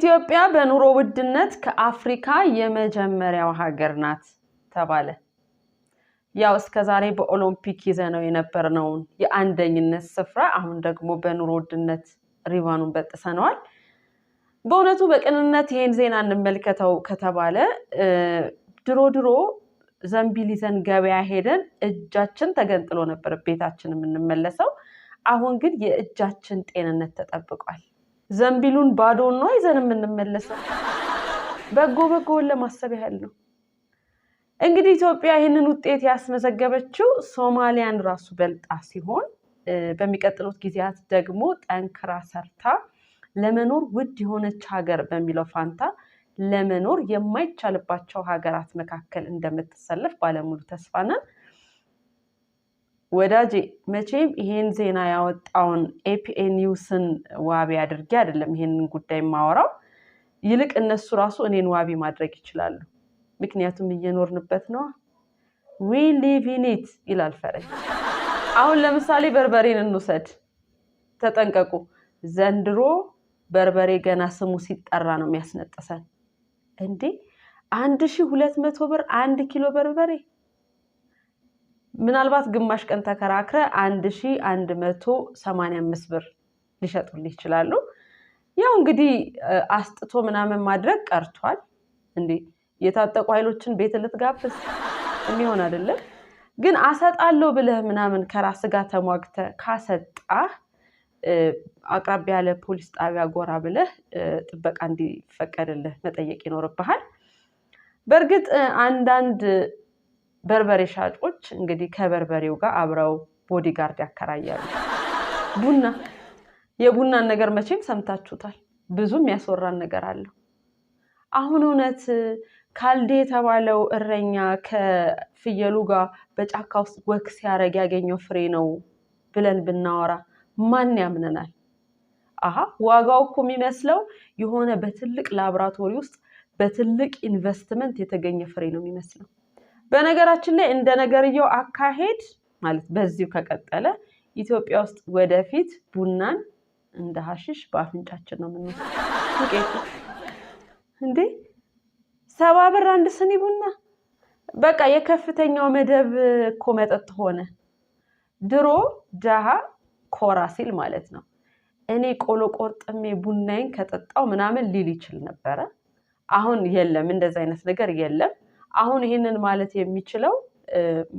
ኢትዮጵያ በኑሮ ውድነት ከአፍሪካ የመጀመሪያው ሀገር ናት ተባለ። ያው እስከዛሬ በኦሎምፒክ ይዘነው የነበርነው የአንደኝነት ስፍራ አሁን ደግሞ በኑሮ ውድነት ሪቫኑን በጥሰናል። በእውነቱ በቅንነት ይሄን ዜና እንመልከተው ከተባለ ድሮ ዘንቢል ይዘን ገበያ ሄደን እጃችን ተገንጥሎ ነበር ቤታችን የምንመለሰው። አሁን ግን የእጃችን ጤንነት ተጠብቋል። ዘንቢሉን ባዶን ነው ይዘን የምንመለሰው። በጎውን ለማሰብ ያህል ነው። እንግዲህ ኢትዮጵያ ይህንን ውጤት ያስመዘገበችው ሶማሊያን ራሱ በልጣ ሲሆን በሚቀጥሉት ጊዜያት ደግሞ ጠንክራ ሰርታ ለመኖር ውድ የሆነች ሀገር በሚለው ፋንታ ለመኖር የማይቻልባቸው ሀገራት መካከል እንደምትሰለፍ ባለሙሉ ተስፋ ነን። ወዳጄ መቼም ይሄን ዜና ያወጣውን ኤፒኤን ኒውስን ዋቢ አድርጌ አይደለም ይሄንን ጉዳይ ማወራው። ይልቅ እነሱ ራሱ እኔን ዋቢ ማድረግ ይችላሉ። ምክንያቱም እየኖርንበት ነው። we live in it ይላል ፈረንጅ። አሁን ለምሳሌ በርበሬን እንውሰድ። ተጠንቀቁ። ዘንድሮ በርበሬ ገና ስሙ ሲጠራ ነው የሚያስነጥሰን። እንዴ 1200 ብር 1 ኪሎ በርበሬ። ምናልባት ግማሽ ቀን ተከራክረ 1185 ብር ሊሸጡልኝ ይችላሉ። ያው እንግዲህ አስጥቶ ምናምን ማድረግ ቀርቷል። እንዴ የታጠቁ ኃይሎችን ቤት ልትጋብዝ የሚሆን አይደለም። ግን አሰጣለሁ ብለህ ምናምን ከራስ ጋር ተሟግተ ካሰጣህ አቅራቢያ ያለ ፖሊስ ጣቢያ ጎራ ብለህ ጥበቃ እንዲፈቀድልህ መጠየቅ ይኖርብሃል። በእርግጥ አንዳንድ በርበሬ ሻጮች እንግዲህ ከበርበሬው ጋር አብረው ቦዲጋርድ ያከራያሉ። የቡናን ነገር መቼም ሰምታችሁታል። ብዙም ያስወራን ነገር አለው። አሁን እውነት ካልዴ የተባለው እረኛ ከፍየሉ ጋር በጫካ ውስጥ ወክ ሲያረግ ያገኘው ፍሬ ነው ብለን ብናወራ ማን ያምነናል? ዋጋው እኮ የሚመስለው የሆነ በትልቅ ላብራቶሪ ውስጥ በትልቅ ኢንቨስትመንት የተገኘ ፍሬ ነው የሚመስለው። በነገራችን ላይ እንደ ነገርየው አካሄድ ማለት በዚሁ ከቀጠለ ኢትዮጵያ ውስጥ ወደፊት ቡናን እንደ ሐሺሽ በአፍንጫችን ነው የምንወስደው። እንዴ 70 ብር አንድ ስኒ ቡና በቃ የከፍተኛው መደብ እኮ መጠጥ ሆነ። ድሮ ደሃ ኮራ ሲል ማለት ነው እኔ ቆሎ ቆርጥሜ ቡናዬን ከጠጣው ምናምን ሊል ይችል ነበረ። አሁን የለም፣ እንደዛ አይነት ነገር የለም። አሁን ይሄንን ማለት የሚችለው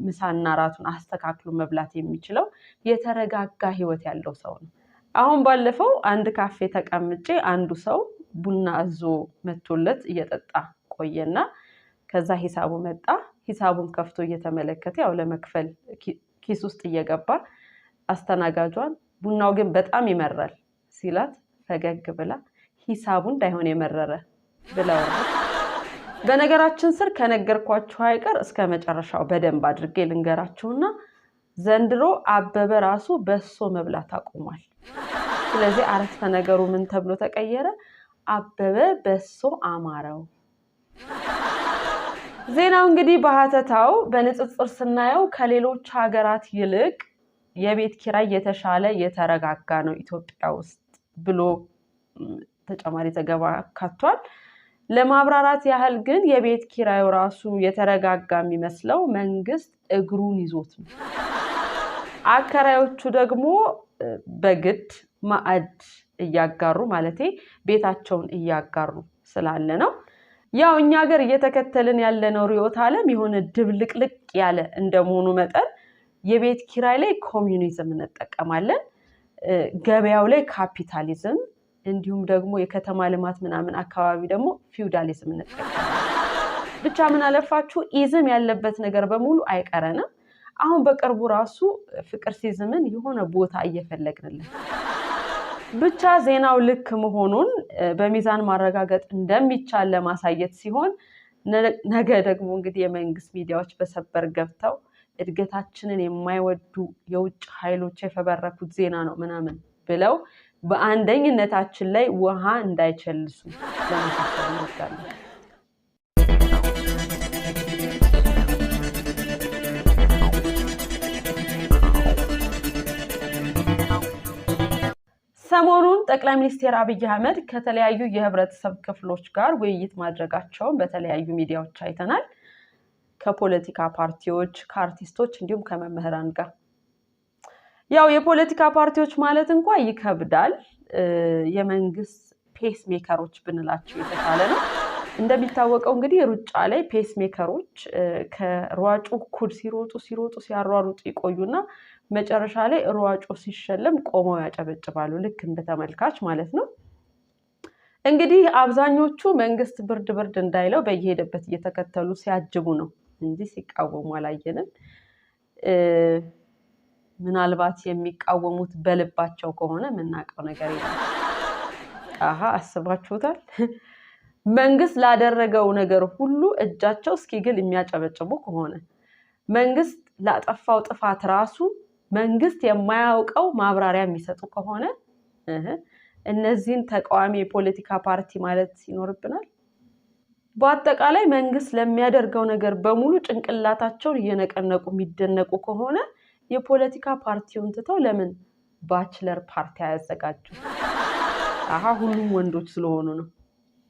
ምሳና ራቱን አስተካክሎ መብላት የሚችለው የተረጋጋ ህይወት ያለው ሰው ነው። አሁን ባለፈው አንድ ካፌ ተቀምጬ አንዱ ሰው ቡና አዞ መጥቶለት እየጠጣ ቆየና ከዛ ሂሳቡ መጣ። ሂሳቡን ከፍቶ እየተመለከተ ያው ለመክፈል ኪስ ውስጥ እየገባ አስተናጋጇን ቡናው ግን በጣም ይመራል ሲላት ፈገግ ብላ ሂሳቡ እንዳይሆን የመረረ ብለው። በነገራችን ስር ከነገርኳችሁ አይቀር እስከ መጨረሻው በደንብ አድርጌ ልንገራችሁና ዘንድሮ አበበ ራሱ በሶ መብላት አቁሟል። ስለዚህ አረፍተ ነገሩ ምን ተብሎ ተቀየረ? አበበ በሶ አማረው። ዜናው እንግዲህ በሐተታው በንጽጽር ስናየው ከሌሎች ሀገራት ይልቅ የቤት ኪራይ የተሻለ የተረጋጋ ነው ኢትዮጵያ ውስጥ ብሎ ተጨማሪ ዘገባ ካቷል። ለማብራራት ያህል ግን የቤት ኪራዩ ራሱ የተረጋጋ የሚመስለው መንግስት እግሩን ይዞት ነው። አከራዮቹ ደግሞ በግድ ማዕድ እያጋሩ ማለቴ ቤታቸውን እያጋሩ ስላለ ነው። ያው እኛ ሀገር እየተከተልን ያለነው ርዕዮተ ዓለም የሆነ ድብልቅልቅ ያለ እንደመሆኑ መጠን የቤት ኪራይ ላይ ኮሚዩኒዝም እንጠቀማለን፣ ገበያው ላይ ካፒታሊዝም፣ እንዲሁም ደግሞ የከተማ ልማት ምናምን አካባቢ ደግሞ ፊውዳሊዝም እንጠቀማለን። ብቻ ምን አለፋችሁ ኢዝም ያለበት ነገር በሙሉ አይቀረንም። አሁን በቅርቡ ራሱ ፍቅር ሲዝምን የሆነ ቦታ እየፈለግንልን። ብቻ ዜናው ልክ መሆኑን በሚዛን ማረጋገጥ እንደሚቻል ለማሳየት ሲሆን ነገ ደግሞ እንግዲህ የመንግስት ሚዲያዎች በሰበር ገብተው እድገታችንን የማይወዱ የውጭ ኃይሎች የፈበረኩት ዜና ነው ምናምን ብለው በአንደኝነታችን ላይ ውሃ እንዳይቸልሱ ለማሳሰብ እንወዳለን። ሰሞኑን ጠቅላይ ሚኒስትር አብይ አህመድ ከተለያዩ የህብረተሰብ ክፍሎች ጋር ውይይት ማድረጋቸውን በተለያዩ ሚዲያዎች አይተናል። ከፖለቲካ ፓርቲዎች፣ ከአርቲስቶች እንዲሁም ከመምህራን ጋር። ያው የፖለቲካ ፓርቲዎች ማለት እንኳን ይከብዳል። የመንግስት ፔስ ሜከሮች ብንላቸው የተሻለ ነው። እንደሚታወቀው እንግዲህ ሩጫ ላይ ፔስ ሜከሮች ከሯጩ እኩል ሲሮጡ ሲያሯሩጡ ይቆዩና መጨረሻ ላይ ሯጩ ሲሸለም ቆመው ያጨበጭባሉ፣ ልክ እንደ ተመልካች ማለት ነው። እንግዲህ አብዛኞቹ መንግስት ብርድ እንዳይለው በየሄደበት እየተከተሉ ሲያጅቡ ነው እንጂ ሲቃወሙ አላየንም። ምናልባት የሚቃወሙት በልባቸው ከሆነ የምናውቀው ነገር የለም። አስባችሁታል? መንግስት ላደረገው ነገር ሁሉ እጃቸው እስኪግል የሚያጨበጭቡ ከሆነ መንግስት ላጠፋው ጥፋት ራሱ መንግስት የማያውቀው ማብራሪያ የሚሰጡ ከሆነ እነዚህን ተቃዋሚ የፖለቲካ ፓርቲ ማለት ይኖርብናል። በአጠቃላይ መንግስት ለሚያደርገው ነገር በሙሉ ጭንቅላታቸውን እየነቀነቁ የሚደነቁ ከሆነ የፖለቲካ ፓርቲውን ትተው ለምን ባችለር ፓርቲ አያዘጋጁ? ሁሉም ወንዶች ስለሆኑ ነው።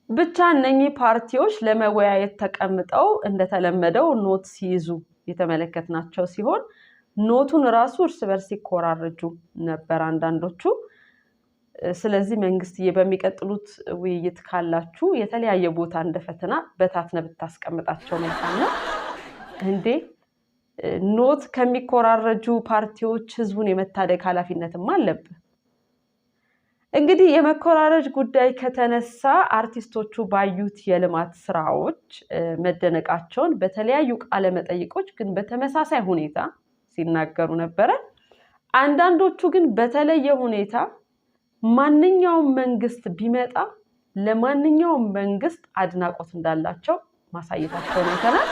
ብቻ እነኚህ ፓርቲዎች ለመወያየት ተቀምጠው እንደተለመደው ኖት ሲይዙ የተመለከትናቸው ሲሆን ኖቱን ራሱ እርስ በርስ ሲኮራረጁ ነበር አንዳንዶቹ። ስለዚህ መንግስትዬ በሚቀጥሉት ውይይት ካላችሁ የተለያየ ቦታ እንደ ፈተና በታትነ ብታስቀምጣቸው መልካም ነው። እንዴ ኖት ከሚኮራረጁ ፓርቲዎች ህዝቡን የመታደግ ኃላፊነትም አለብህ። እንግዲህ የመኮራረጅ ጉዳይ ከተነሳ አርቲስቶቹ ባዩት የልማት ስራዎች መደነቃቸውን በተለያዩ ቃለ መጠይቆች ግን በተመሳሳይ ሁኔታ ሲናገሩ ነበረ። አንዳንዶቹ ግን በተለየ ሁኔታ ማንኛውም መንግስት ቢመጣ ለማንኛውም መንግስት አድናቆት እንዳላቸው ማሳየታቸውን አይተናል።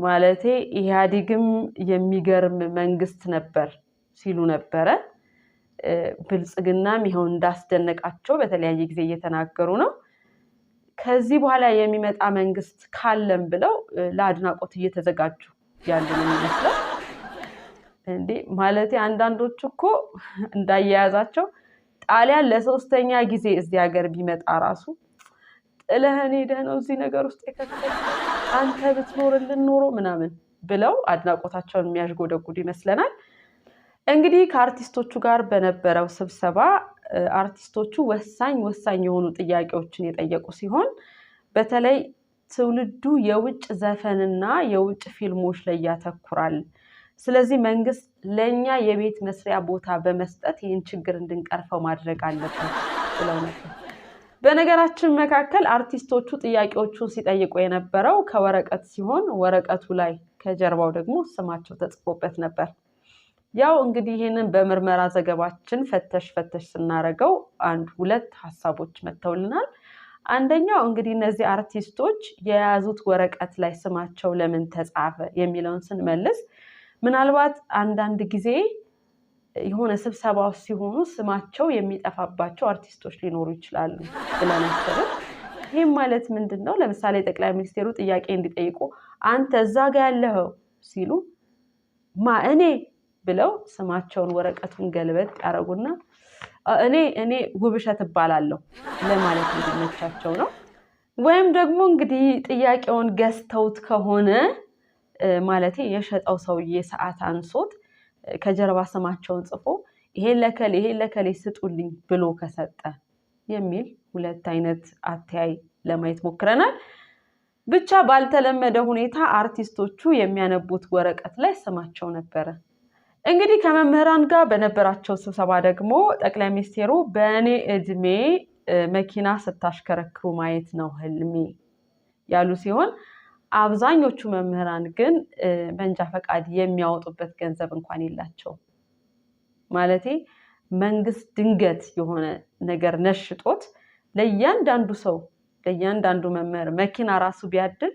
ማለቴ ኢህአዴግም የሚገርም መንግስት ነበር ሲሉ ነበረ። ብልጽግናም ይኸው እንዳስደነቃቸው በተለያየ ጊዜ እየተናገሩ ነው። ከዚህ በኋላ የሚመጣ መንግስት ካለም ብለው ለአድናቆት እየተዘጋጁ ያሉ ነው የሚመስለው። እንዴ ማለቴ አንዳንዶቹ እኮ እንዳያያዛቸው ጣሊያን ለሶስተኛ ጊዜ እዚህ ሀገር ቢመጣ ራሱ ጥለህን ሄደህ ነው እዚህ ነገር ውስጥ የከተተው አንተ ብትኖርልን ኖሮ ምናምን ብለው አድናቆታቸውን የሚያዥጎደጉድ ይመስለናል። እንግዲህ ከአርቲስቶቹ ጋር በነበረው ስብሰባ አርቲስቶቹ ወሳኝ የሆኑ ጥያቄዎችን የጠየቁ ሲሆን በተለይ ትውልዱ የውጭ ዘፈንና የውጭ ፊልሞች ላይ ያተኩራል። ስለዚህ መንግስት ለኛ የቤት መስሪያ ቦታ በመስጠት ይህን ችግር እንድንቀርፈው ማድረግ አለበት ብለው ነበር። በነገራችን መካከል አርቲስቶቹ ጥያቄዎቹን ሲጠይቁ የነበረው ከወረቀት ሲሆን ወረቀቱ ላይ ከጀርባው ደግሞ ስማቸው ተጽፎበት ነበር። ያው እንግዲህ ይህንን በምርመራ ዘገባችን ፈተሽ ስናረገው ሁለት ሀሳቦች መተውልናል። አንደኛው እንግዲህ እነዚህ አርቲስቶች የያዙት ወረቀት ላይ ስማቸው ለምን ተጻፈ የሚለውን ስንመልስ ምናልባት አንዳንድ ጊዜ የሆነ ስብሰባዎች ሲሆኑ ስማቸው የሚጠፋባቸው አርቲስቶች ሊኖሩ ይችላሉ ብለን አሰብን። ይህም ማለት ምንድነው? ለምሳሌ ጠቅላይ ሚኒስትሩ ጥያቄ እንዲጠይቁ አንተ እዛ ጋር ያለኸው ሲሉ እኔ ብለው ስማቸውን ወረቀቱን ገልበጥ ያደረጉና እኔ ውብሸት እባላለሁ ለማለት እንዲመቻቸው ነው። ወይም ደግሞ እንግዲህ ጥያቄውን ገዝተውት ከሆነ ማለቴ የሸጠው ሰውዬ ሰዓት አንሶት ከጀርባ ስማቸውን ጽፎ ይሄን ለከሌ ስጡልኝ ብሎ ከሰጠ የሚል ሁለት አይነት አተያይ ለማየት ሞክረናል። ብቻ ባልተለመደ ሁኔታ አርቲስቶቹ የሚያነቡት ወረቀት ላይ ስማቸው ነበረ። እንግዲህ ከመምህራን ጋር በነበራቸው ስብሰባ ደግሞ ጠቅላይ ሚኒስትሩ በእኔ እድሜ መኪና ስታሽከረክሩ ማየት ነው ህልሜ ያሉ ሲሆን አብዛኞቹ መምህራን ግን መንጃ ፈቃድ የሚያወጡበት ገንዘብ እንኳን የላቸውም። ማለቴ መንግስት ድንገት የሆነ ነገር ነሽጦት ለእያንዳንዱ መምህር መኪና ራሱ ቢያድል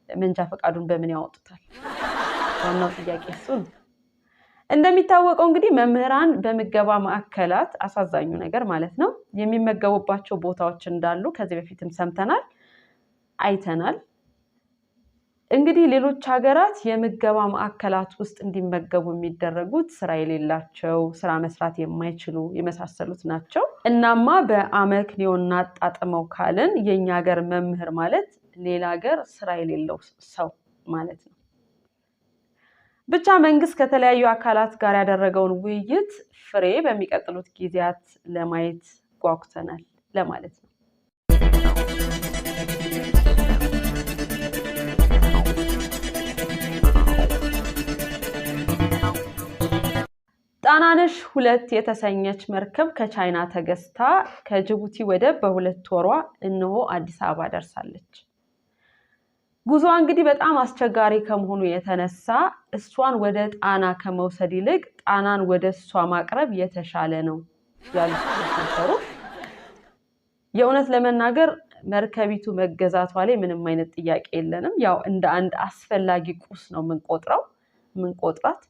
መንጃ ፈቃዱን በምን ያወጡታል? ዋናው ጥያቄ እሱ ነው። እንደሚታወቀው እንግዲህ መምህራን በምገባ ማዕከላት አሳዛኙ ነገር ማለት ነው የሚመገቡባቸው ቦታዎች እንዳሉ ከዚህ በፊትም ሰምተናል አይተናል። እንግዲህ ሌሎች ሀገራት የምገባ ማዕከላት ውስጥ እንዲመገቡ የሚደረጉት ስራ የሌላቸው፣ ስራ መስራት የማይችሉ የመሳሰሉት ናቸው። እናማ በአመክንዮ እናጣጥመው ካልን የኛ ሀገር መምህር ማለት ሌላ ሀገር ስራ የሌለው ሰው ማለት ነው። ብቻ መንግስት ከተለያዩ አካላት ጋር ያደረገውን ውይይት ፍሬ በሚቀጥሉት ጊዜያት ለማየት ጓጉተናል ለማለት ነው። ጣናነሽ 2 የተሰኘች መርከብ ከቻይና ተገዝታ ከጅቡቲ ወደብ በ2 ወሯ እነሆ አዲስ አበባ ደርሳለች። ጉዞዋ እንግዲህ በጣም አስቸጋሪ ከመሆኑ የተነሳ እሷን ወደ ጣና ከመውሰድ ይልቅ ጣናን ወደ እሷ ማቅረብ የተሻለ ነው ያሉት ነበሩ። የእውነት ለመናገር መርከቢቱ መገዛቷ ላይ ምንም አይነት ጥያቄ የለንም። ያው እንደ አንድ አስፈላጊ ቁስ ነው ምንቆጥራት።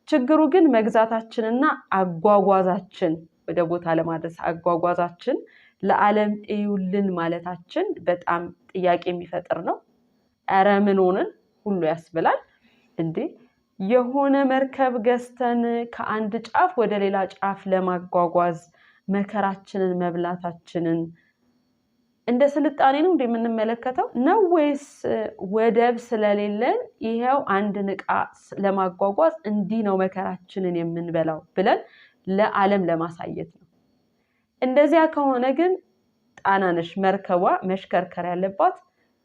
ችግሩ ግን መግዛታችንና አጓጓዛችን ወደ ቦታ ለማድረስ አጓጓዛችን ለዓለም እዩልን ማለታችን በጣም ጥያቄ የሚፈጥር ነው። ኧረ ምን ሆነን ሁሉ ያስብላል እንዴ! የሆነ መርከብ ገዝተን ከአንድ ጫፍ ወደ ሌላ ጫፍ ለማጓጓዝ መከራችንን መብላታችንን እንደ ስልጣኔ ነው እንደምንመለከተው ነው ወይስ ወደብ ስለሌለን ይሄው አንድ ዕቃ ለማጓጓዝ እንዲህ ነው መከራችንን የምንበላው ብለን ለዓለም ለማሳየት ነው? እንደዚያ ከሆነ ግን ጣናነሽ መርከቧ መሽከርከር ያለባት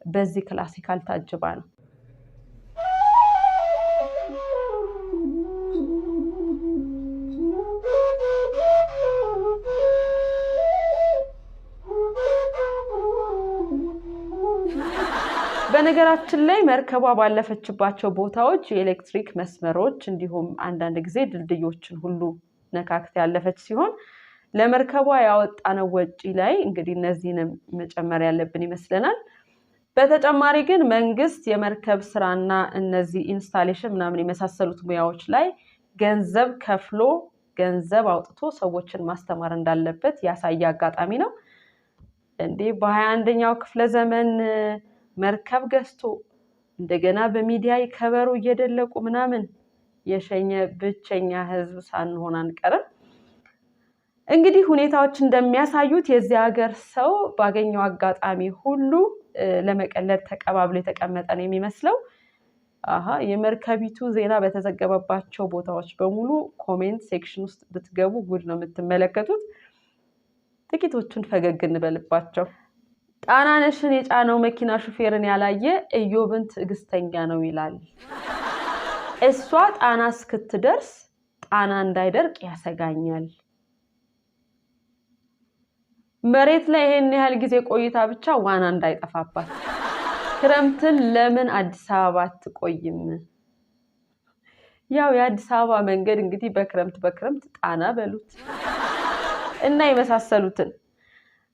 በዚህ ክላሲካል ታጅባ ነው። በነገራችን ላይ መርከቧ ባለፈችባቸው ቦታዎች የኤሌክትሪክ መስመሮች እንዲሁም አንዳንድ ጊዜ ድልድዮችን ሁሉ ነካክታ ያለፈች ሲሆን ለመርከቧ ያወጣነው ወጪ ላይ እንግዲህ እነዚህንም መጨመር ያለብን ይመስለናል። በተጨማሪ ግን መንግስት የመርከብ ስራና እነዚህ ኢንስታሌሽን ምናምን የመሳሰሉት ሙያዎች ላይ ገንዘብ ከፍሎ ገንዘብ አውጥቶ ሰዎችን ማስተማር እንዳለበት ያሳየ አጋጣሚ ነው። እንዴ በ21ኛው ክፍለ ዘመን መርከብ ገዝቶ እንደገና በሚዲያ ከበሮ እየደለቁ ምናምን የሸኘ ብቸኛ ህዝብ ሳንሆን አንቀርም። እንግዲህ ሁኔታዎች እንደሚያሳዩት የዚህ ሀገር ሰው ባገኘው አጋጣሚ ሁሉ ለመቀለድ ተቀባብሎ የተቀመጠ ነው የሚመስለው። የመርከቢቱ ዜና በተዘገበባቸው ቦታዎች በሙሉ ኮሜንት ሴክሽን ውስጥ ብትገቡ ጉድ ነው የምትመለከቱት። ጥቂቶቹን ፈገግ እንበልባቸው። ጣናነሽን የጫነው መኪና ሹፌርን ያላየ ኢዮብን ትዕግስተኛ ነው ይላል። እሷ ጣና እስክትደርስ ጣና እንዳይደርቅ ያሰጋኛል። መሬት ላይ ይሄን ያህል ጊዜ ቆይታ ብቻ ዋና እንዳይጠፋባት። ክረምትን ለምን አዲስ አበባ አትቆይም? ያው የአዲስ አበባ መንገድ እንግዲህ በክረምት ጣና በሉት እና የመሳሰሉትን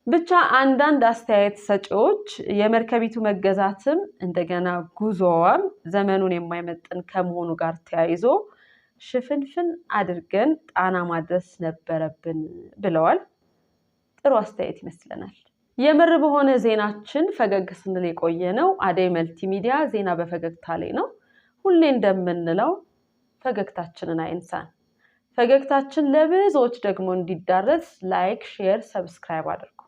ብቻ አንዳንድ አስተያየት ሰጪዎች የመርከቢቱ መገዛትም እንደገና ጉዞዋም ዘመኑን የማይመጥን ከመሆኑ ጋር ተያይዞ ሽፍንፍን አድርገን ጣና ማድረስ ነበረብን ብለዋል። ጥሩ አስተያየት ይመስለናል። የምር በሆነ ዜናችን ፈገግ ስንል የቆየ ነው። አደይ መልቲሚዲያ ዜና በፈገግታ ላይ ነው። ሁሌ እንደምንለው ፈገግታችንን አይንሳን። ፈገግታችን ለብዙዎች ደግሞ እንዲዳረስ ላይክ፣ ሼር፣ ሰብስክራይብ አድርጉ።